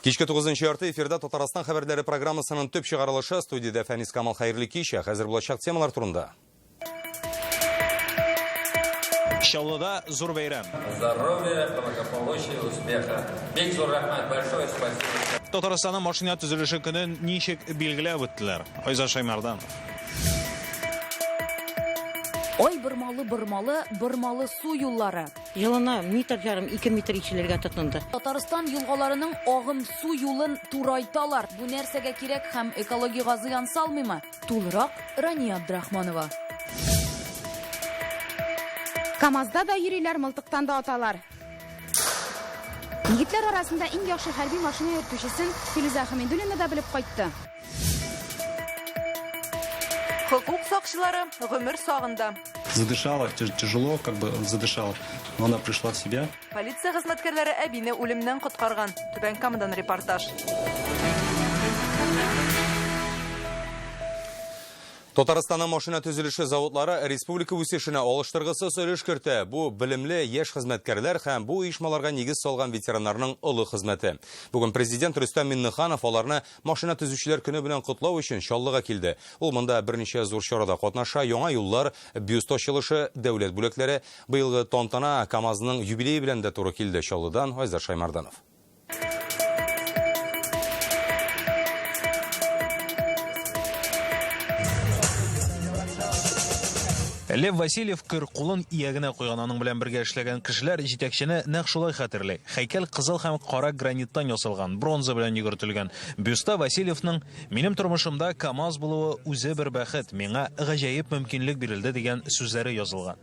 Кичке 9 ярты эфирда Татарстан хәбәрләре программасының төп чыгарылышы студияда Фәнис Камал хәерле кичә. Хәзер булачак темалар турында. Чаллыда зур бәйрәм. Здоровья, благополучия, успеха. Бик зур рәхмәт, большое спасибо. Татарстанның машина төзелеше көнен ничек билгеләп үттеләр? Айза Шаймардан. Ой бұрмалы су юллары. Жылына метр жарым 2 метр ичеләргә тотынды. Татарстан юлгаларының агым су юлын турайталар. Бу нәрсәгә кирәк һәм экологиягә зыян салмыймы? Тулырак Рания Абдрахманова. КамАЗда да йөриләр, мылтыктан да аталар. Егетләр арасында иң яхшы хәрби машина йөртүчесен Филиза Хәмидуллина да белеп кайтты. Хукук сакчылары гомер сагында. Задышала, тяжело, задышала, но она пришла в себя. Полиция хезмәткәрләре әбине үлемнән коткарган. Түбән Камадан репортаж. Татарстанның машина төзелеше заводлары республика үсешенә алыштыргысыз өлеш кертә. Бу белемле яшь хезмәткәрләр һәм бу оешмаларга нигез салган ветераннарның олы хезмәте. Бүген президент Рөстәм Миннеханов аларны машина төзүчеләр көне белән котлау өчен Чаллыга килде. Ул монда берничә зур чарада катнаша, яңа юллар, бюст ачылышы, дәүләт бүләкләре, быелгы тантана КамАЗның юбилее белән дә туры килде. Чаллыдан Айза Шаймарданов. Лев Васильев кулын иягенә куйган, аның белән бергә эшләгән кешеләр җитәкчене нәкъ шулай хәтерли. Һәйкәл кызыл һәм кара граниттан ясалган, бронза белән йөгертелгән. Бюста Васильевның "Минем тормышымда КамАЗ булуы үзе бер бәхет, миңа гаҗәеп мөмкинлек бирелде" дигән сүзләре язылган.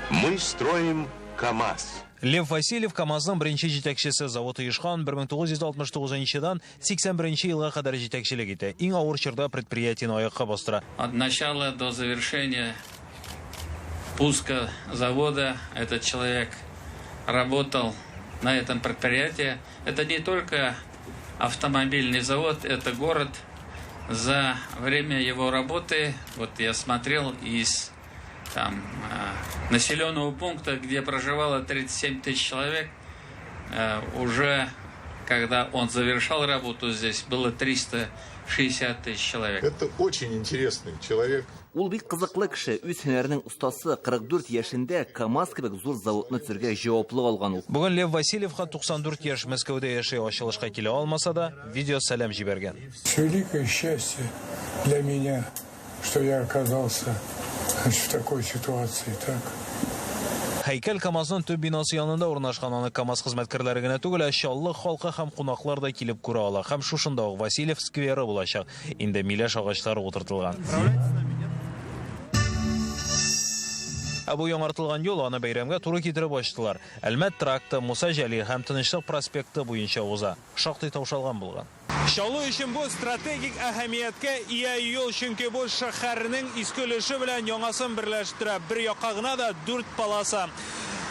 Мы строим КамАЗ. Лев Васильев КамАЗның беренче җитәкчесе, завод оешкан 1969 81 елга кадәр җитәкчелек итә. Иң авыр чорда предприятиене аякка бастыра. От начала до завершения пуска завода этот человек работал на этом предприятии. Это не только автомобильный завод, это город. За время его работы, вот я смотрел из населенного пункта, где проживало 37 тысяч человек, уже когда он завершал работу здесь, было 360 тысяч человек. Это очень интересный человек. Ул бик кызыклы кеше, үз һөнәренең устасы, 44 яшендә КамАЗ кебек зур заводны төзергә җаваплы алган ул. Бүген Лев Васильевка 94 яшь, Мәскәүдә яши, ачылышка килә алмаса да, видео сәлам җибәргән. Великое счастье для меня, что я оказался в такой ситуации, так. Һәйкәл КамАЗның төп бинасы янында урнашкан, аны КамАЗ хезмәткәрләре генә түгел, Чаллы халкы һәм кунаклар да килеп күрә ала. Һәм шушында ук Васильев скверы булачак. Инде миләш агачлары утыртылган. Бу яңартылган юл аны бәйрәмгә туры китереп ачтылар. Әлмәт тракты, Муса Җәли һәм Тынычлык проспекты буенча уза. Шактый таушалган булган. Чаллы өчен бу стратегик әһәмияткә ия юл, чөнки бу шәһәрнең иске өлеше белән яңасын берләштерә. Бер якка гына да 4 полоса.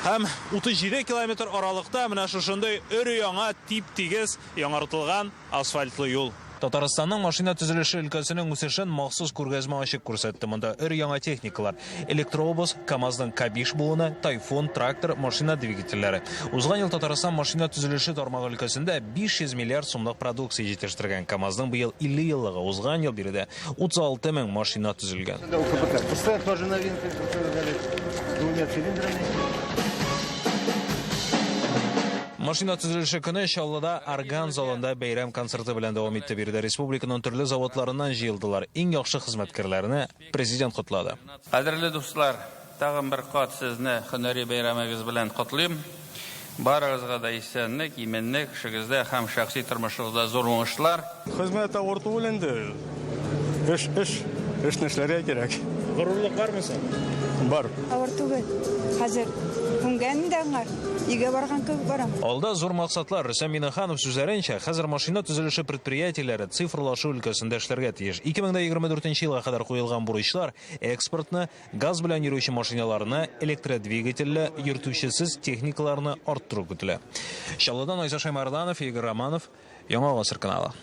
Һәм 37 километр аралыкта менә шушындай өр-яңа тип-тигез яңартылган асфальтлы юл. Татарстанның машина төзелеше өлкәсенең үсешен махсус күргәзмә ачык күрсәтте. Монда өр-яңа техникалар, электробус, КамАЗның Кабиш буыны, Тайфун, трактор, машина двигательләре. Узган ел Татарстан машина төзелеше тармагы өлкәсендә 500 миллиард сумлык продукция җитештерген. КамАЗның быел 50 еллыгы узган ел биредә 36 мең машина төзелгән. Машина төзелеше көне Чаллыда Орган залында бәйрәм концерты белән дәвам итте. Биредә республиканың төрле заводларыннан җыелдылар. Иң яхшы хезмәткәрләрне президент котлады. Кадерле дуслар, тагын бер кат сезне һөнәри бәйрәмегез белән котлыйм. Барыгызга да исәнлек, именлек, эшегездә һәм шәхси тормышыгызда зур уңышлар. Хезмәт авырту беләнде. Эш эшләргә кирәк. Горурлык бармы соң? Бар. Авырту бит. Хәзер күнгән дә аңар. Игә барган кебек барам. Алда зур максатлар. Рөстәм Миннеханов сүзләренчә, хәзер машина төзелеше предприятиеләре цифрлашу өлкәсендә эшләргә тиеш. 2024 елга кадәр куелган бурычлар экспортны, газ белән йөрүче машиналарны, электродвигательле, йөртүчесез техникаларны арттыру көтелә. Чаллыдан Айза Шаймарданов, Игорь Романов, Яңа Гасыр каналы.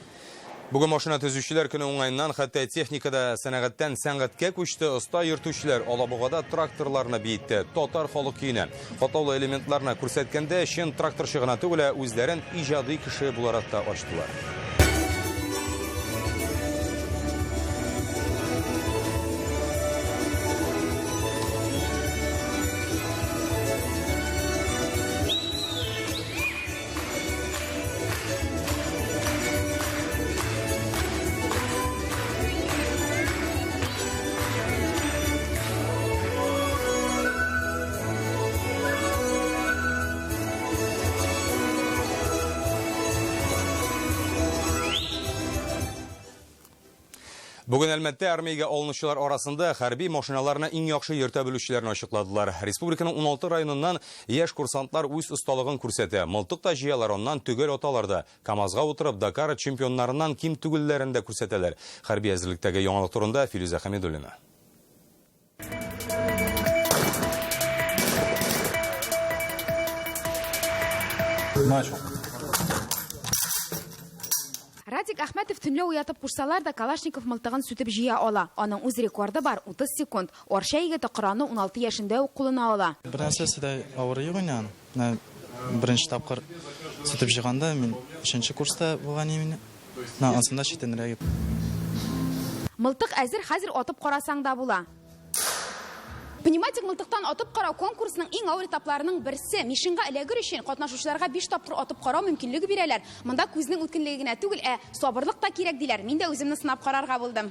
Бүген машина төзүчеләр көне уңайыннан, хәтта техникада сәнәгатьтән сәнгатькә күчте, оста йөртүчеләр Алабугада тракторларны биетте, татар халык көенә. Катаулы элементларны күрсәткәндә, чын тракторчы гына түгел, үзләрен иҗади кеше буларак та ачтылар. Бүген Әлмәттә армиягә алынучылар арасында хәрби машиналарны иң яхшы йөртә белүчеләрне ачыкладылар. Республиканың 16 районыннан яшь курсантлар үз осталыгын күрсәтә. Мылтык та җыялар, оннан түгел аталарда. КамАЗга утырып Дакар чемпионнарыннан ким түгелләрен дә күрсәтәләр. Хәрби әзерлектәге яңалык турында Филүзә Хәмидуллина. Радик Ахметов төнлә уятып кушсалар да Калашников мылтыгын сүтеп җыя ала. Аның үз рекорды бар 30 секунд. Орша егете Кораны 16 яшендә ук кулына ала. Бернәрсәсе дә авыр югыйнан. Беренче тапкыр сүтеп җыганда мин 3нче курста булган идем. Ансында читенрәк. Мылтык әзер, хәзер атып карасаң да була. Пневматик мылтыктан атып карау конкурсның иң авыр этапларының берсе. Мишинга эләгер өчен катнашучыларга 5 тапкыр атып карау мөмкинлеге бирәләр. Монда күзнең үткенлегенә түгел, сабырлык та кирәк диләр. Мин дә үземне сынап карарга булдым.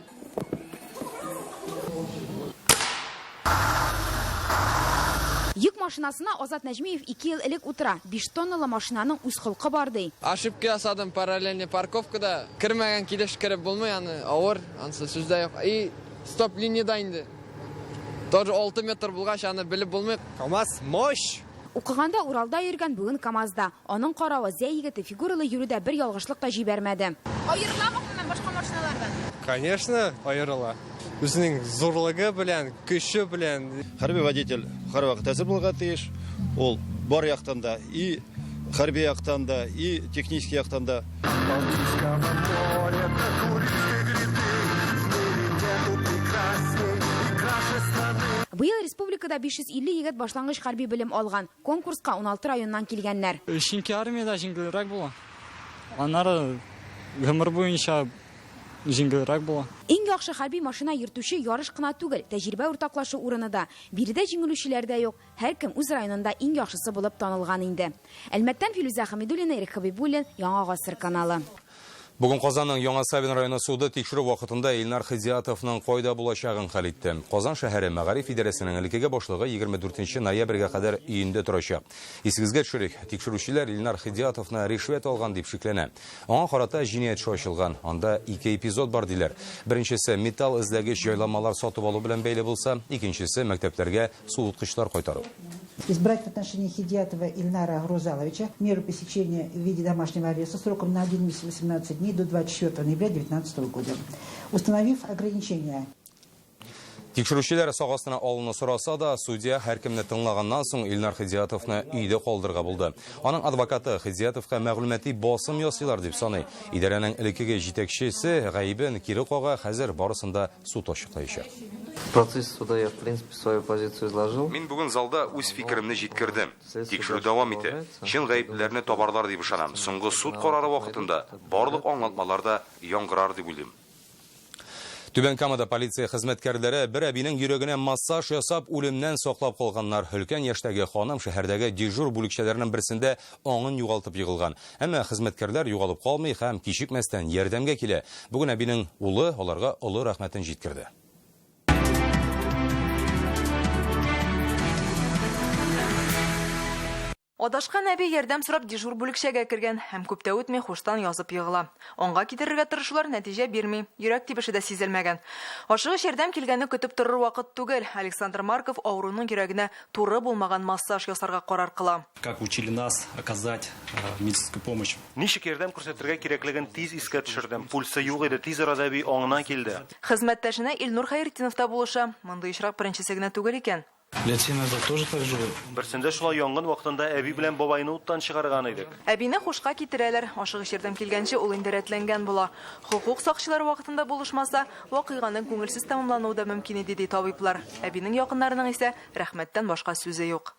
Йөк машинасына Азат Нәҗмиев 2 ел элек утыра. 5 тонналы машинаның үз холкы бар ди. Ошибка ясадым параллельный парковкада. Кирмәгән килеш кирип булмый, авыр, ансы сүздә юк. И стоп линияда инде. Тоже 6 метр булгач, аны белеп булмый. КамАЗ мощь. Укыганда Уралда йөргән, бүген КамАЗда. Аның каравы зәй егете фигуралы йөрүдә бер ялгышлык та җибәрмәде. Аерыламы башка машиналардан? Конечно, аерыла. Үзенең зурлыгы белән, көче белән. Хәрби водитель һәрвакыт әзер булырга тиеш. Ул бар яктан да, и хәрби яктан да, и технический яктан да. Быел республикада 550 егет башлангыч хәрби белем алган. Конкурска 16 районнан килгәннәр. Чөнки армиядә җиңелрәк була. Аннары гомер буенча җиңелрәк була. Иң яхшы хәрби машина йөртүче ярыш кына түгел, тәҗрибә уртаклашу урыны да. Биредә җиңелүчеләр дә юк. Һәркем үз районында иң яхшысы булып танылган инде. Әлмәттән Филүзә Хәмидуллина, Ирек Хәбибуллин, Яңа Гасыр каналы. Бүген Казанның Яңа Сабин районы суды тикшерү вакытында Илнар Хидиятовның кайда булачагын хәл итте. Казан шәһәре Мәгариф идарәсенең элеккеге башлыгы 24 ноябрьгә кадәр өендә торачак. Исегезгә төшерик, тикшерүчеләр Илнар Хидиятовны ришвәт алган дип шикләнә. Аңа карата җинаять эше ачылган. Анда 2 эпизод бар диләр. Беренчесе металл эзләгеч җайламалар сатып алу белән бәйле булса, икенчесе мәктәпләргә суыткычлар кайтару. Избрать в отношении Хидиятова Ильнара Грузаловича меру пресечения в виде домашнего ареста сроком на 1 месяц 18 дней до 24 ноября 2019 года, установив ограничения. Тикшерүчеләр сагасына алуны сораса да, судья һәркемне тыңлаганнан соң Илнар Хидиятовны өйдә калдырырга булды. Аның адвокаты Хидиятовка мәгълүмати басым ясыйлар дип саный. Идарәнең элеккеге җитәкчесе гаибен кире кага, хәзер барысында суд ачыклаячак. В процессе суда я, в принципе, свою позицию изложил. Мин бүген залда үз фикеремне җиткердем. Тикшерү дәвам итә. Чын гаипләрне табарлар дип ышанам. Соңгы суд карары вакытында барлык аңлатмаларда яңгырар дип уйлыйм. Түбән Камада полиция хезмәткәрләре бер әбинең йөрәгенә массаж ясап үлемнән саклап калганнар. Өлкән яшьтәге ханым шәһәрдәге дежур бүлекчәләренең берсендә аңын югалтып егылган. Әмма хезмәткәрләр югалып калмый һәм кичекмәстән ярдәмгә килә. Бүген әбинең улы аларга олы рәхмәтен җиткерде. Адашкан әби ярдәм сорап дежур бүлекчәгә кергән һәм күптә үтми хуштан язып егыла. Аңга китерергә тырышулар нәтиҗә бирми, йөрәк тибеше дә сизелмәгән. Ашыгыч ярдәм килгәнне көтеп торыр вакыт түгел. Александр Марков авыруның йөрәгенә туры булмаган массаж ясарга карар кыла. Как учили нас оказать медицинскую помощь. Ничек ярдәм күрсәтергә кирәклеген тиз искә төшердем. Пульсы юк иде, тиз арада әби аңына килде. Хезмәттәшенә Илнур Хәйретдинов та булыша. Мондый очрак беренчесе генә түгел икән. Лет 7 назад тоже так же. Берсендә шулай янгын вакытында әби белән бабайны уттан чыгарган идек. Әбине хушка китерәләр. Ашыгыч ярдәм килгәнче ул инде рәтләнгән була. Хукук сакчылары вакытында булышмаса, вакыйганың күңелсез тәмамлануы да мөмкин иде ди табиблар. Әбинең якыннарының исә рәхмәттән башка сүзе юк.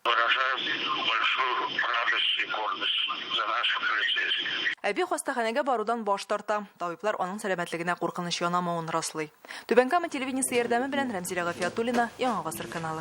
Әби хастаханәгә барудан баш тарта. Табиблар аның сәламәтлегенә куркыныч янамавын раслый. Түбән Кама телевидениесе ярдәме белән Рәмзилә Гафиятуллина, Яңа гасыр каналы.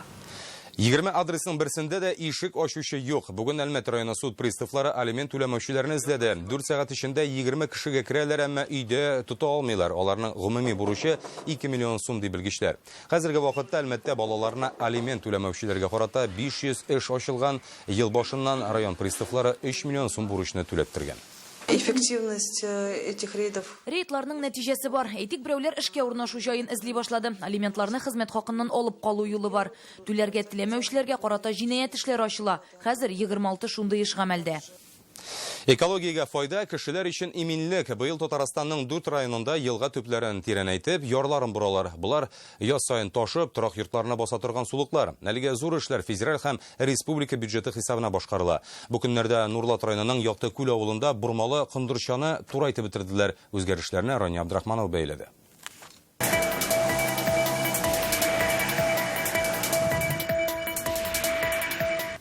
20 адресның берсендә дә ишек ачучы юк. Бүген Әлмәт районы суд приставлары алимент түләмәүчеләрне эзләде. 4 сәгать эчендә 20 кешегә керәләр, әмма өйдә тота алмыйлар. Аларның гомуми бурычы 2 миллион сум дип белгечләр. Хәзерге вакытта Әлмәттә балаларына алимент түләмәүчеләргә карата 500 эш ачылган. Ел башыннан район приставлары 3 миллион сум бурычны түләптергән. Эффективность этих рейдов. Рейдларның нәтиҗәсе бар. Әйтик, берәүләр эшкә урнашу җаен эзли башлады. Алиментларны хезмәт хакыннан алып калу юлы бар. Түләргә теләмәүчеләргә карата җинаять эшләре ачыла. Хәзер 26 шундый эш гамәлдә. Экологиягә файда кешеләр өчен иминлек. Быел Татарстанның 4 районында елга төпләрен тирәнәйтеп, ярларын буралар. Булар яз сайын ташып, торак йортларына баса торган сулыклар. Әлегә зур эшләр федераль һәм республика бюджеты хисабына башкарыла. Бу көннәрдә Нурлат районының Якты күл авылында бурмалы кондырчаны турайтып бетерделәр. Үзгәрешләрне Рания Абдрахманов бәйләде.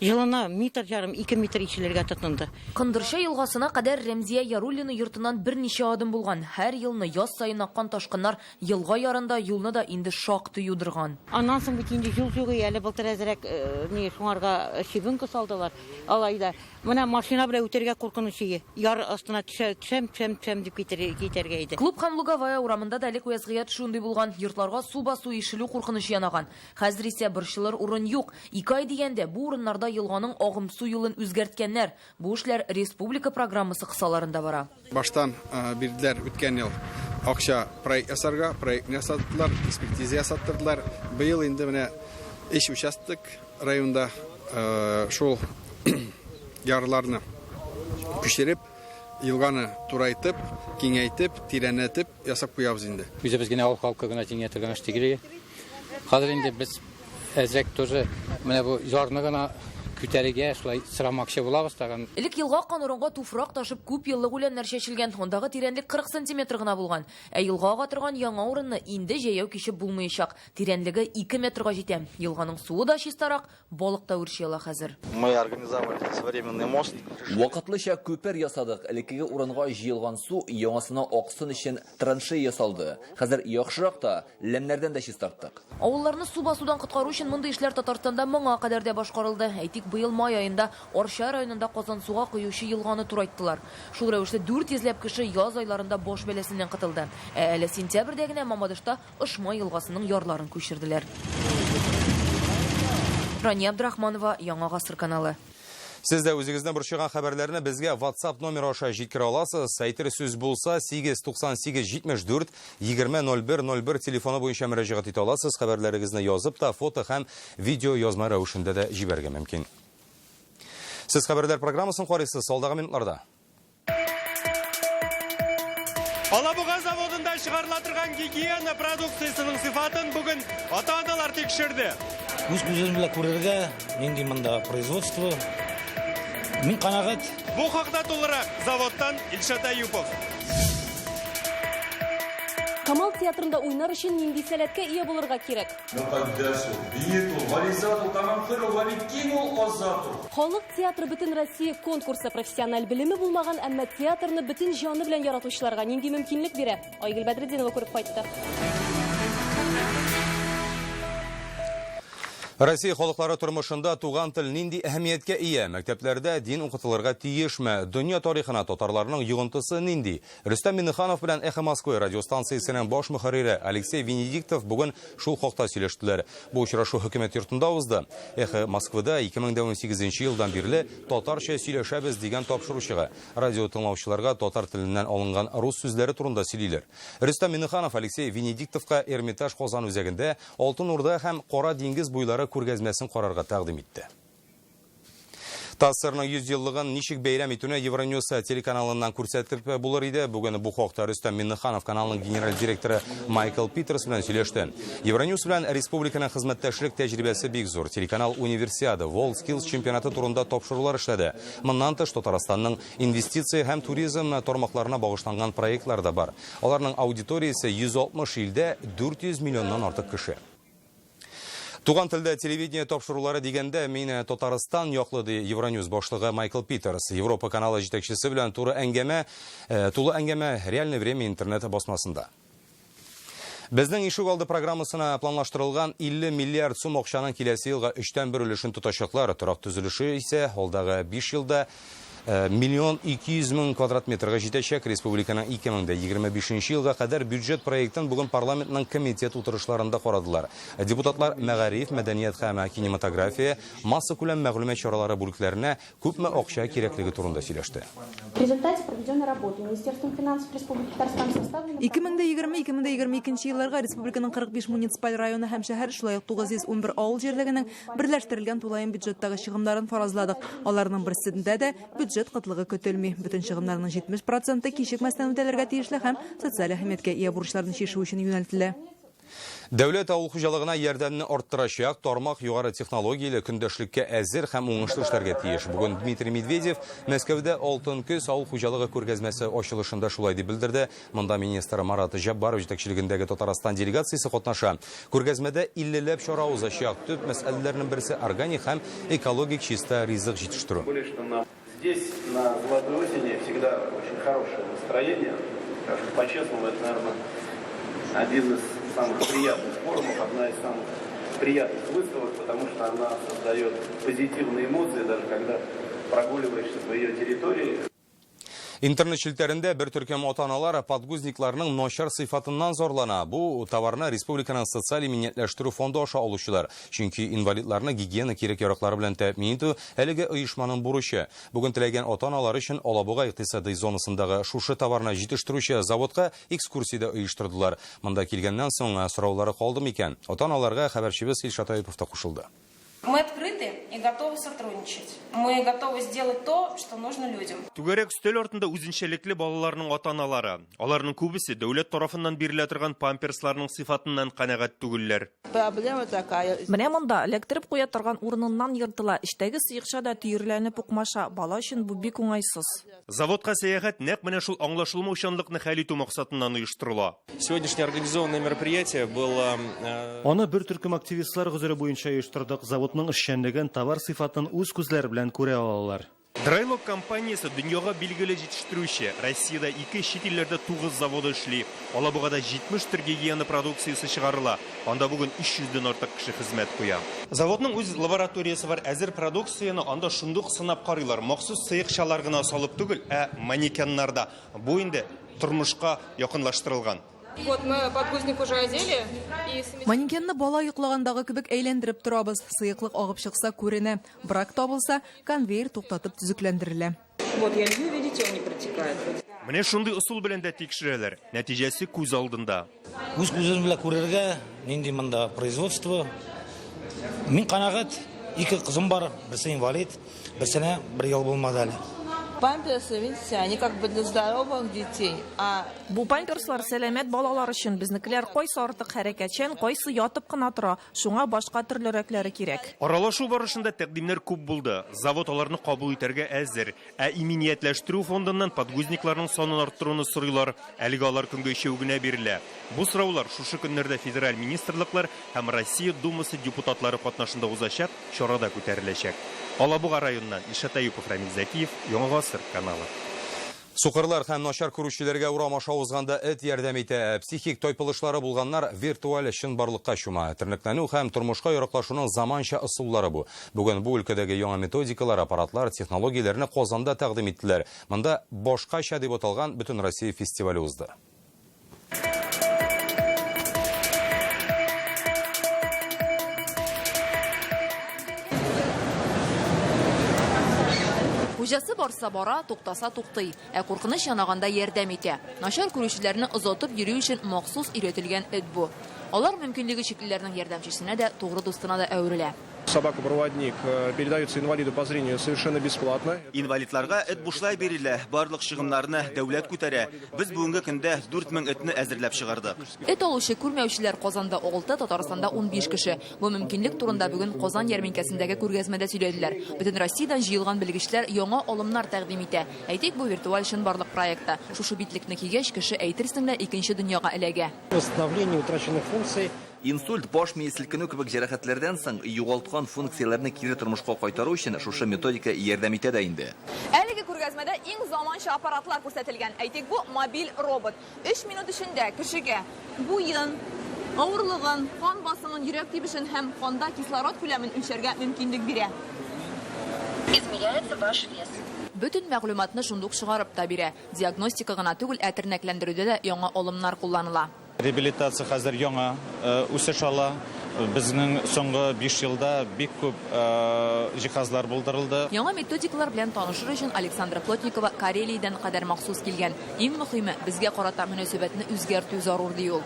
Жылына метр жарым, 2 метр ишеләргә тотынды. Кындырша елгасына кадәр Рәмзия Яруллина йортыннан берничә адым булган. Һәр елны яз сайын аккан ташкыннар елга ярында юлны да инде шактый юдырган. Аннан соң бит инде юл югы, әле былтыр әзрәк шуңарга шибенка салдылар. Алайда менә машина белән үтәргә куркынычы. Яр астына төшәм дип китәргә иде. Клуб һәм Луговая урамында да элек вазгыять шундый булган. Йортларга су басу ишелү куркынычы янаган. Хәзер исә борчылыр урын юк. 2 ай дигәндә бу урыннарда елганың агым су юлын үзгәрткәннәр. Бу эшләр республика программасы кысаларында бара. Баштан бирделәр үткән ел акча проект ясарга, проектны ясаттылар, экспертиза ясаттырдылар. Быел инде менә эш участок районда шул ярларны күчереп, елганы турайтып, киңәйтеп, тирәнәтеп ясап куябыз инде. Үзебез генә алып халыкка гына тиңәтергән эш тигез. Хәзер инде без әзрәк тоже менә бу ярны гына күтәрергә шулай сорамакчы булабыз тагын. Элек елга аккан урынга туфрак ташып күп еллык үләннәр чәчелгән. Ондагы тирәнлек 40 см гына булган. Ә елга ага торган яңа урынны инде җәяү кичеп булмаячак. Тирәнлеге 2 метрга җитә. Елганың суы да чистарак, балык та үрчела хәзер. Мы организовали современный мост. Вакытлыча күпер ясадык. Элеккеге урынга җыелган су яңасына аксын өчен траншея ясалды. Хәзер яхшырак та ләмнәрдән дә чистарттык. Авылларны су басудан коткару өчен мондый эшләр Татарстанда моңа кадәр дә башкарылды. Әйтик, быел май айында Орша районында Казан суга коючы елганы турайттылар. Шул рәвешле 400 кеше яз айларында бош бәләсеннән кытылды. Әле сентябрьдә генә Мамадышта Ышма елгасының ярларын күчерделәр. Рания Абдрахманова, Яңа гасыр каналы. Сез дә үзегездән борчыган хәбәрләрне безгә WhatsApp номер аша җиткерә аласыз. Әйтер сүз булса 89874-200101 телефоны буенча мөрәҗәгать итә аласыз. Хәбәрләрегезне язып та, фото һәм видео язма рәвешендә дә җибәргә мөмкин. Сез хәбәрләр программасын карыйсыз алдагы минутларда. Алабуга заводында чыгарыла торган гигиена продукциясының сыйфатын бүген ата-аналар тикшерде. Үз күзем белән күрергә, нинди монда производство. Мин канагать. Бу хакта тулырак заводтан Илшат Аюпов. Камал театрында уйнар өчен нинди сәләткә ия булырга кирәк? Халык театры бөтен Россия конкурсы профессиональ белеме булмаган, әмма театрны бөтен җаны белән яратучыларга нинди мөмкинлек бирә? Айгөл Бәдретдинова күреп кайтты. Россия халыклары тормышында туган тел нинди әһәмияткә ия? Мәктәпләрдә дин укытылырга тиешме? Дөнья тарихына татарларның йогынтысы нинди? Рөстәм Миннеханов белән Эхо Москвы радиостанциясенең баш мөхәррире Алексей Венедиктов бүген шул хакта сөйләштеләр. Бу очрашу хөкүмәт йортында узды. Эхо Москвада 2018 елдан бирле татарча сөйләшәбез дигән тапшыручыга радио тыңлаучыларга татар теленнән алынган рус сүзләре турында сөйлиләр. Рөстәм Миннеханов Алексей Венедиктовка Эрмитаж Казан үзәгендә Алтын Урда һәм Кара диңгез буйлары күргәзмәсен карарга тәкъдим итте. Тасырның 100 еллыгын ничек бәйрәм итүне Евроньюс телеканалыннан күрсәтеп булыр иде. Бүген бу хакта Рөстәм Миннеханов каналының генераль директоры Майкл Питерс белән сөйләште. Евроньюс белән республиканың хезмәттәшлек тәҗрибәсе бик зур. Телеканал Универсиада, WorldSkills чемпионаты турында тапшырулар эшләде. Моннан тыш Татарстанның инвестиция һәм туризм тармакларына багышланган проектлар да бар. Аларның аудиториясе 160 илдә 400 миллионнан артык кеше. Туган телдә телевидение тапшырулары дигәндә мин Татарстан яклы Евроньюс башлыгы Майкл Питерс, Европа каналы җитәкчесе белән тулы әңгәмә реальное время интернет басмасында. Безнең ишек алды программасына планлаштырылган 50 миллиард сум акчаның киләсе елга 3тән 1 өлешен тотачаклар. Торак төзелеше исә алдагы 5 елда 1,2 квадрат метрга җитәчәк. Республиканың 2025 елга кадәр бюджет проектын бүген парламентның комитет утырышларында карадылар. Депутатлар мәгариф, мәдәният һәм кинематография, масса күләм мәгълүмат чаралары бүлекләренә күпме акча кирәклеге турында сөйләште. В результате проведенной работы Министерством финансов Республики Татарстан составлено 2020-2022 елларга республиканың 45 муниципаль районы һәм шәһәр шулай ук 911 авыл җирлегенең берләштерелгән тулаем бюджеттагы чыгымнарын фаразладык. Аларның берсендә дә бюджет кытлыгы көтелми. Бүтән чыгымнарның 70% кичекмәстән үтәлергә тиешле һәм социаль әһәмияткә ия бурычларны чишү өчен юнәлтелә. Дәүләт авыл хуҗалыгына ярдәмне арттырачак, тармак югары технологияле көндәшлеккә әзер һәм уңышлы эшләргә тиеш. Бүген Дмитрий Медведев Мәскәүдә Алтын көз авыл хуҗалыгы күргәзмәсе ачылышында шулай дип белдерде. Монда министр Марат Җаббаров җитәкчелегендәге Татарстан делегациясе катнаша. Күргәзмәдә 50ләп чара узачак. Төп мәсьәләләрнең берсе органик һәм экологик чиста ризык җитештерү. Здесь на золотой осени всегда очень хорошее настроение. По-честному, это, наверное, один из самых приятных форумов, одна из самых приятных выставок, потому что она создает позитивные эмоции, даже когда прогуливаешься по ее территории. Интернет челтәрендә бер төркем ата-аналар подгузникларның начар сыйфатыннан зорлана. Бу товарны республиканың социаль иминиятләштерү фонды аша алучылар. Чөнки инвалидларны гигиена кирәк-яраклары белән тәэмин итү әлеге оешманың бурычы. Бүген теләгән ата-аналар өчен Алабуга икътисади зонасындагы шушы товарны җитештерүче заводка экскурсияда оештырдылар. Монда килгәннән соң сораулары калды микән? Ата-аналарга хәбәрчебез Илшат Аюпов та кушылды. Мы открыты и готовы сотрудничать. Мы готовы сделать то, что нужно людям. Түгәрәк өстәл артында үзенчәлекле балаларның ата-аналары. Аларның күбесе дәүләт тарафыннан бирелә торган памперсларның сыйфатыннан канәгать түгелләр. Менә монда электрип куя торган урыныннан йыртыла. Иштәге сыйыкча да төерләнеп укмаша. Бала өчен бу бик уңайсыз. Заводка сәяхәт нәкъ менә шул аңлашылмаучанлыкны хәл итү максатыннан оештырыла. Сегодняшнее организованное мероприятие было... Аны бер төркем активистлар гүзәре буенча оештырдык. Заводның эшчәнлеген, товар сыйфатын үз күзләре белән күрә алалар. Драйлок компаниясе дөньяга билгеле җитештерүче. Россиядә 2 чит илләрдә 9 заводы эшли. Алабугада 70 төр гигиена продукциясе чыгарыла. Анда бүген 300дән артык кеше хезмәт куя. Заводның үз лабораториясе бар. Әзер продукцияны анда шундук сынап карыйлар. Махсус сыйыкчалар гына салып түгел, манекеннарда. Бу инде тормышка якынлаштырылган. Вот мы подгузник уже одели. Манекенны бала йоклагандагы кебек әйләндереп торабыз. Сыйыклык агып чыкса күренә. Брак табылса, конвейер туктатып төзекләндерелә. Вот я лью, видите, он не протекает. Менә шундый усул белән дә тикшерәләр. Нәтиҗәсе күз алдында. Үз күзем белән күрергә, нинди монда производство. Мин канагать, 2 кызым бар, берсе инвалид, берсенә 1 ел булмады әле. Памперсы, видите, они как бы для здоровых детей. Бу памперслар сәламәт балалар өчен. Безнекеләр кайсы артык хәрәкәтчән, кайсы ятып кына тора. Шуңа башка төрлерәкләре кирәк. Аралашу барышында тәкъдимнәр күп булды. Завод аларны кабул итәргә әзер. Иминиятләштерү фондыннан подгузникларның санын арттыруны сорыйлар. Әлегә алар көнгә ишәү генә бирелә. Бу сораулар шушы көннәрдә федераль министрлыклар һәм Россия Думасы депутатлары катнашында узачак, чарада күтәреләчәк. Алабуга районыннан Илшат Аюпов, Рамил Зәкиев, Яңа Гасыр каналы. Сукырлар һәм начар күрүчеләргә урам аша узганда эт ярдәм итә. Психик тойпылышлары булганнар виртуаль чынбарлыкка чума. Тернәкләнү һәм тормышка яраклашуның заманча ысуллары бу. Бүген бу өлкәдәге яңа методикалар, аппаратлар, технологияләрне Казанда тәкъдим иттеләр. Монда башкача дип аталган Бөтен Россия фестивале узды. Хуҗасы барса бара, туктаса туктый. Куркыныч янаганда ярдәм итә. Начар күрүчеләрне озатып йөрү өчен махсус өйрәтелгән эт бу. Алар мөмкинлеге чиклеләрнең ярдәмчесенә дә, тугры дустына да әверелә. Собака-проводник передается инвалиду по зрению совершенно бесплатно. Инвалидларга эт бушлай берилә, барлык чыгымнарны дәүләт күтәрә. Без бүгенге көндә 4000 этне әзерләп чыгардык. Эт алучы күрмәүчеләр Казанда 6, Татарстанда 15 кеше. Бу мөмкинлек турында бүген Казан ярминкәсендәге күргәзмәдә сөйләделәр. Бөтен Россиядән җыелган белгечләр яңа алымнар тәкъдим итә. Әйтик, бу виртуаль чынбарлык проекты. Шушы битлекне кигәч кеше әйтерсең лә икенче дөньяга эләгә. Восстановление утраченных функций. Инсульт, баш мие селкенү кебек җәрәхәтләрдән соң югалткан функцияләрне кире тормышка кайтару өчен шушы методика ярдәм итә дә инде. Әлеге күргәзмәдә иң заманча аппаратлар күрсәтелгән. Әйтик, бу мобиль робот. 3 минут эчендә кешегә буен, авырлыгын, кан басымын, йөрәк тибешен һәм канда кислород күләмен үлчәргә мөмкинлек бирә. Измеряется ваш вес. Бөтен мәгълүматны шундук чыгарып та бирә. Диагностика гына түгел, әтернәкләндерүдә дә яңа алымнар кулланыла. Реабилитация хәзер яңа үсеш ала. Безнең соңгы 5 елда бик күп җиһазлар булдырылды. Яңа методикалар белән танышыр өчен Александра Плотникова Карелиядән кадәр махсус килгән. Иң мөһиме, безгә карата мөнәсәбәтне үзгәртү зарур ди ул.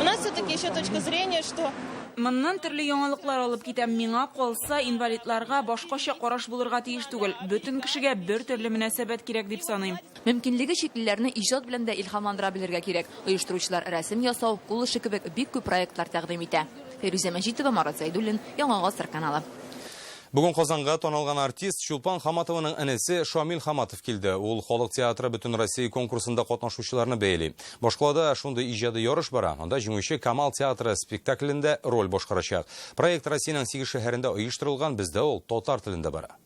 У нас все-таки еще точка зрения, что Моннан төрле яңалыклар алып китәм. Миңа калса, инвалидларга башкача караш булырга тиеш түгел. Бөтен кешегә бер төрле мөнәсәбәт кирәк дип саныйм. Мөмкинлеге чиклеләрне иҗат белән дә илһамландыра белергә кирәк. Оештыручылар рәсем ясау, кул эше кебек бик күп проектлар тәкъдим итә. Фирүзә Мәҗитова, Марат Зайдуллин, Яңа Гасыр каналы. Бүген Казанга танылган артист Чулпан Хаматованың энесе Шамил Хаматов килде. Ул халык театры Бөтен Россия конкурсында катнашучыларны бәйли. Башкалада шундый иҗади ярыш бара. Анда җиңүче Камал театры спектаклендә роль башкарачак. Проект Россиянең 8 шәһәрендә оештырылган, бездә ул татар телендә бара.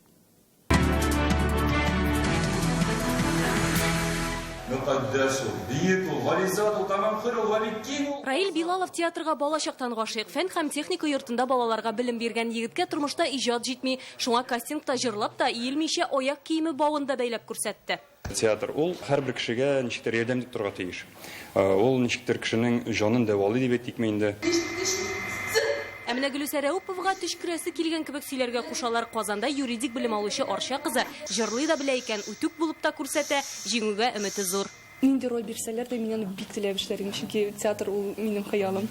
Раил Билалов театрга балачактан гашыйк. Фән һәм техника йортында балаларга белем биргән егеткә тормышта иҗат җитми. Шуңа кастингта җырлап та, иелмичә аяк киеме бавында бәйләп күрсәтте. Театр ул һәрбер кешегә ничектер ярдәм итеп торырга тиеш. Ул ничектер кешенең җанын дәвалый дип әйтикме инде. Әминә Гөлүсәр Әуповга төшкерәсе килгән кебек сөйләргә кушалар. Казанда юридик белем алучы Арча кызы җырлый да белә икән, үтүк булып та күрсәтә, җиңүгә өмете зур. Нинди роль бирсәләр дә мине бик теләп эшләргә, чөнки театр ул минем хыялым.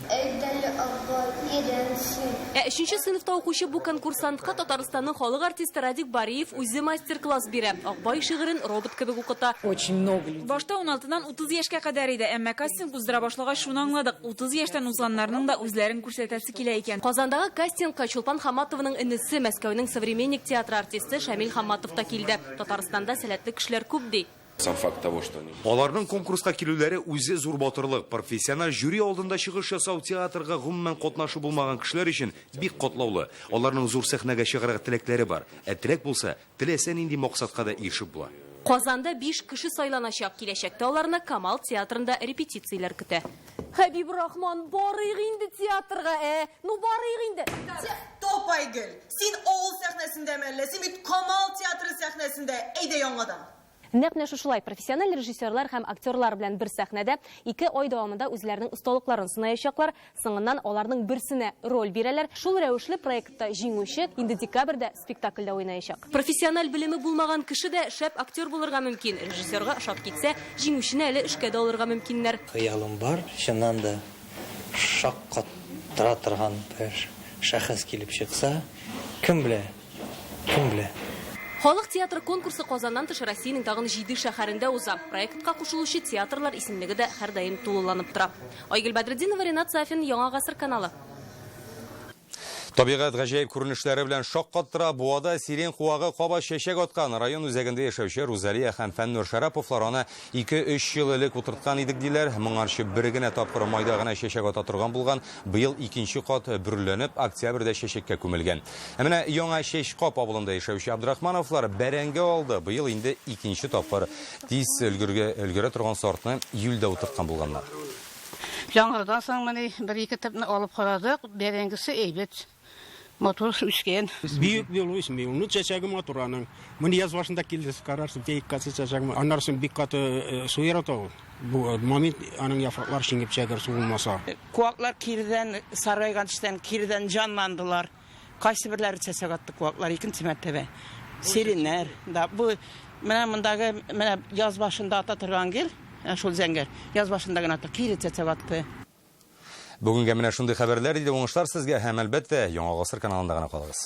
Өченче сыйныфта укучы бу конкурсантка Татарстанның халык артисты Радик Бариев үзе мастер-класс бирә. Акбай шигырен робот кебек укыта. Очень много людей. Башта 16-нан 30 яшькә кадәр иде, әмма кастинг уздыра башлагач шуны аңладык. 30 яшьтән узганнарның да үзләрен күрсәтәсе килә икән. Казандагы кастингка Чулпан Хаматованың энесе Мәскәүнең Современник театры артисты Шамил Хаматов та килде. Татарстанда сәләтле кешеләр күп ди. Сам факт того, что Аларның конкурска килүләре үзе зур батырлык. Профессиональ жюри алдында чыгыш ясау театрга гомумән катнашы булмаган кешеләр өчен бик катлаулы. Аларның зур сәхнәгә чыгарга теләкләре бар. Теләк булса, теләсә нинди максатка да ирешеп була. Казанда 5 кеше сайланачак, киләчәктә аларны Камал театрында репетицияләр көтә. Хәбиб Рахман, барыйк инде театрга, Ну барыйк инде. Топайгөл, син авыл сәхнәсендә мәллә, син бит Камал театры сәхнәсендә, әйдә яңадан. Нәкъ шулай профессиональ режиссерлар һәм актерлар белән бер сәхнәдә 2 ай дәвамында үзләренең осталыкларын сынаячаклар. Соңыннан аларның берсенә роль бирәләр. Шул рәвешле проектта җиңүче инде декабрьдә спектакльдә уйнаячак. Профессиональ белеме булмаган кеше дә шәп актер булырга мөмкин. Режиссерга ошап китсә, җиңүчене әле эшкә дә алырга мөмкиннәр. Хыялым бар, чыннан да шаккат тора торган бер шәхес килеп чыкса, кем белә? Кем белә? Халык театры конкурсы Казаннан тыш Россиянең тагын 7 шәһәрендә уза. Проектка кушылучы театрлар исемлеге дә һәрдаим тулыланып тора. Айгөл Бәдретдинова, Ренат Сафин, Яңа Гасыр каналы. Табигать гаҗәеп күренешләре белән шаккаттыра Буада сирен куагы каба чәчәк аткан район үзәгендә яшәүче Рузалия һәм Фәннур Шараповлар аны 2-3 ел элек утырткан идек диләр. Моңарчы бер генә тапкыр майда гына чәчәк ата торган булган. Быел 2нче кат бүрләнеп, октябрьдә чәчәккә күмелгән. Менә Яңа Чәчкап авылында яшәүче Абдрахмановлар бәрәңге алды. Быел инде 2нче тапкыр тиз өлгерә торган сортны июльдә утырткан булганнар. Яңадан соң менә 1-2 тапны алып карадык. Бәрәңгесе әйбәт. Мотор үскән. Büyük bir oluş mu? Onu çeçeğim oturanın. Bunu yaz başında kildes kararsın. Pek katı çeçeğim. Anlarsın bir katı su yaratıyor. Bu moment anın yapraklar şingip çeker su olmasa. Kuaklar kirden saraygan işten kirden canlandılar. Kaysı birleri çeçek attı kuaklar ikinci mertebe. Serinler. Da bu mena yaz başında ata turgan gel. Şol zəngər. Yaz başında gına ata kiri çeçek attı. Бүгенге менә шундый хәбәрләр иде, уңышлар сезгә һәм әлбәттә Яңа Гасыр каналында гына калыгыз.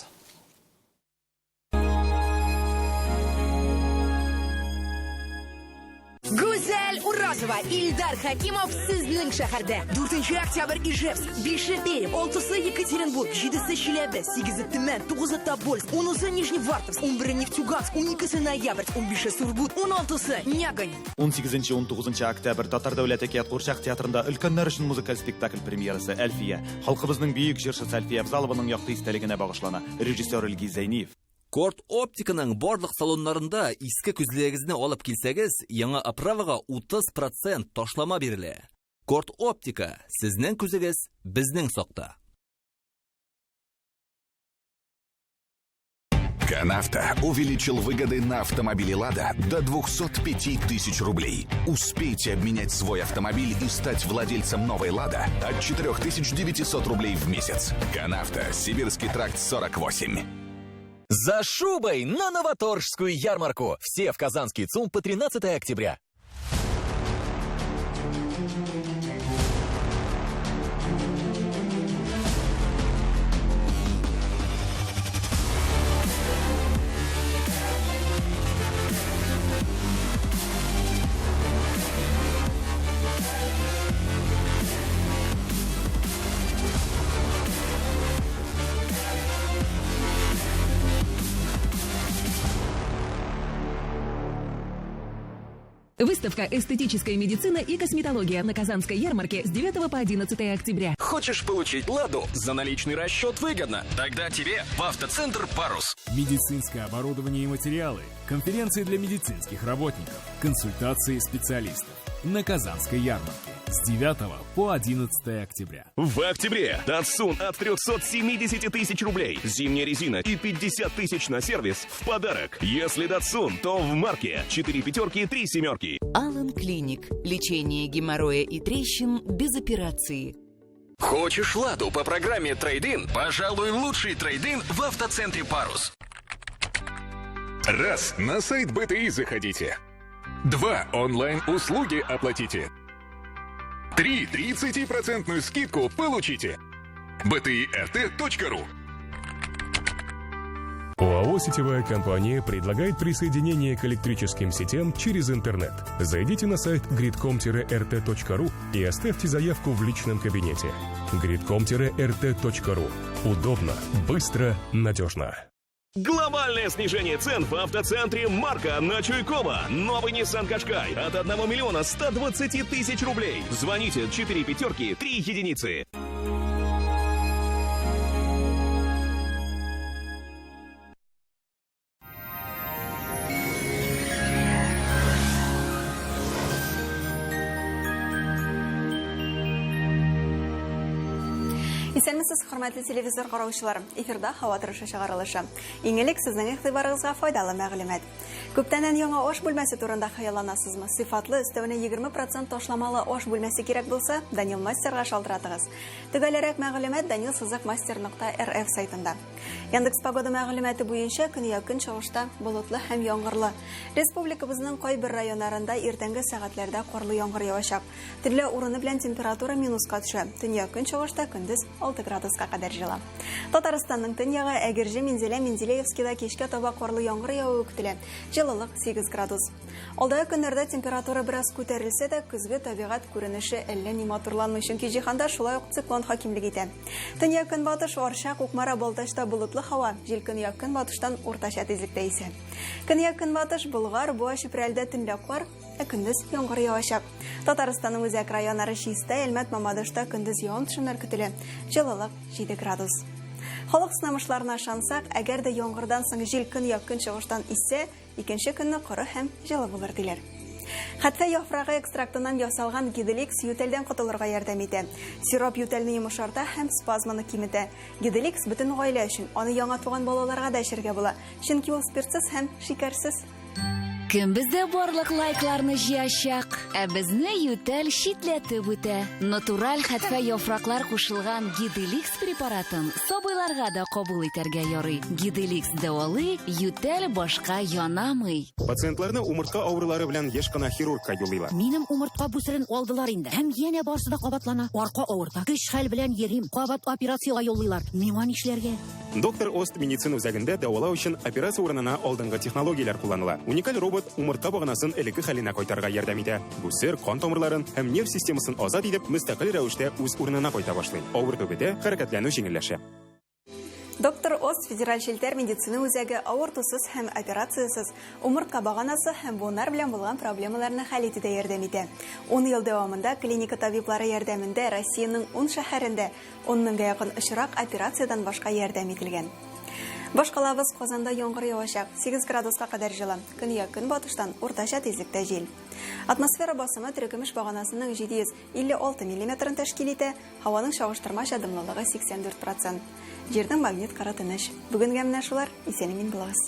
Ниязова, Ильдар Хакимов сезнең шәһәрдә. 4 октябрь Ижевск, 5 Пермь, 6 Екатеринбург, 7 Челябе, 8 Төмән, 9 Тобольск, 10 Нижневартовск, 11 Нефтьюганск, 12 Ноябрьск, 15 Сургут, 16 Нягань. 18-19 октябрь Татар дәүләт әкият Курчак театрында өлкәннәр өчен музыкаль спектакль премьерасы Әлфия. Халкыбызның бөек җырчысы Әлфия Абзалованың якты истәлегенә багышлана. Режиссер Илгиз Зәйниев. Корт Оптиканың барлык салоннарында иске күзлегегезне алып килсәгез, яңа оправага 30% ташлама бирелә. Корт Оптика, сезнең күзегез безнең сакта. Канавто увеличил выгоды на автомобиле «Лада» до 205 тысяч рублей. Успейте обменять свой автомобиль и стать владельцем новой «Лада» от 4900 рублей в месяц. Канавто, Сибирский тракт 48. За шубой на Новоторжскую ярмарку. Все в Казанский ЦУМ по 13 октября. Выставка «Эстетическая медицина и косметология» на Казанской ярмарке с 9 по 11 октября. Хочешь получить «Ладу»? За наличный расчет выгодно. Тогда тебе в автоцентр «Парус». Медицинское оборудование и материалы, конференции для медицинских работников, консультации специалистов. На Казанской ярмарке с 9 по 11 октября. В октябре Datsun от 370 тысяч рублей. Зимняя резина и 50 тысяч на сервис в подарок. Если Datsun, то в марке 4 пятерки, 3 семерки. Алан Клиник. Лечение геморроя и трещин без операции. Хочешь «Ладу» по программе «Трейд-ин»? Пожалуй, лучший трейд-ин в автоцентре «Парус». Раз, на сайт БТИ заходите. 2, онлайн-услуги оплатите. 3, 30% скидку получите. btirt.ru. ОАО «Сетевая компания» предлагает присоединение к электрическим сетям через интернет. Зайдите на сайт gridcom-rt.ru и оставьте заявку в личном кабинете. gridcom-rt.ru. Удобно, быстро, надежно. Глобальное снижение цен в автоцентре «Марка» на Чуйкова. Новый Nissan Qashqai от 1 миллиона 120 тысяч рублей. Звоните 4 пятерки, 3 единицы. Исәнмесез, хөрмәтле телевизор караучылар. Эфирда һава торышы чыгарылышы. Иң элек сезнең игътибарыгызга файдалы мәгълүмат. Күптәннән яңа аш бүлмәсе турында хыялланасызмы? Сыйфатлы, өстәвенә 20% ташламалы аш бүлмәсе кирәк булса, Данил Мастерга шалтыратыгыз. Төгәлрәк мәгълүмат danilsызыкмастер.rf сайтында. Яндекс погода мәгълүматы буенча көньяк чыгышта болытлы һәм яңгырлы. Республикабызның кайбер районнарында иртәнге сәгатьләрдә карлы яңгыр явачак. Төрле урыны белән температура минуска төшә. Төньяк чыгышта көндез 6 градуска кадәр җыла. Татарстанның төньягы Әгерҗе, Мензелә-Мензелеевскида кичкә таба карлы яңгыр явуы көтелә. Җылылык 8 градус. Алдагы көннәрдә температура бераз күтәрелсә дә, көзге табигать күренеше әллә ни матурланмый, чөнки җиһанда шулай ук циклон хакимлек итә. Төньяк көнбатыш Арча, Кукмара, Балтачта булытлы һава, җил көньяк көнбатыштан уртача тизлектә исә. Көньяк көнбатыш Болгар, Буа, Чүпрәлдә төнлә кар, көндез яңгыр явачак. Татарстанның үзәк районнары Чиста, Әлмәт, Мамадышта көндез явым-төшемнәр көтелә. Җылылык 7 градус. Халык сынамышларына ышансак, әгәр дә яңгырдан соң җил көньяк чыгыштан исә, икенче көнне коры һәм җылы булыр диләр. Хәтфә яфрагы экстрактыннан ясалган Гиделикс ютәлдән котылырга ярдәм итә. Сироп ютәлне йомшарта һәм спазмны киметә. Гиделикс бөтен гаилә өчен, аны яңа туган балаларга да эчәргә була, чөнки ул спиртсыз һәм шикәрсез. Кем бездә барлык лайкларны җыячак, ә безне ютәл шитләтеп үтә. Натураль хәтфә яфраклар кушылган Гиделикс препаратын сабыйларга да кабул итәргә ярый. Гиделикс дәвалый, ютәл башка янамый. Пациентларны умыртка авырулары белән еш кына хирургка юлыйлар. Минем умыртка бүсерен алдылар инде. Һәм янә барсы да кабатлана. Арка авырта. Көч хәл белән йөрим. Кабат операциягә юллыйлар. Миңа нишләргә? Доктор Ост медицина үзәгендә дәвалау өчен операция урынына алдынгы технологияләр кулланыла. Уникаль робот умыртка баганасын элекке хәленә кайтарга ярдәм итә. Бу сер кан тамырларын һәм нерв системасын азат итеп, мөстәкыйль рәвештә үз урынына кайта башлый. Авыр түбәдә хәрәкәтләнү җиңелләшә. Доктор Ост федераль челтәр медицина үзәге авыртусыз һәм операциясыз умыртка баганасы һәм буыннар белән булган проблемаларны хәл итүдә ярдәм итә. 10 ел дәвамында клиника табиблары ярдәмендә Россиянең 10 шәһәрендә 10 меңгә якын очрак операциядан башка ярдәм ителгән. Башкалабыз Казанда яңгыр явачак, 8 градуска кадәр җылы. Көньяк-көнбатыштан уртача тизлектә җил. Атмосфера басымы терекөмеш баганасының 756 мм тәшкил итә, һаваның чагыштырмача дымлылыгы 84%. Җирнең магнит кара тыныч. Бүгенгә менә шулар, исән-имин булыгыз.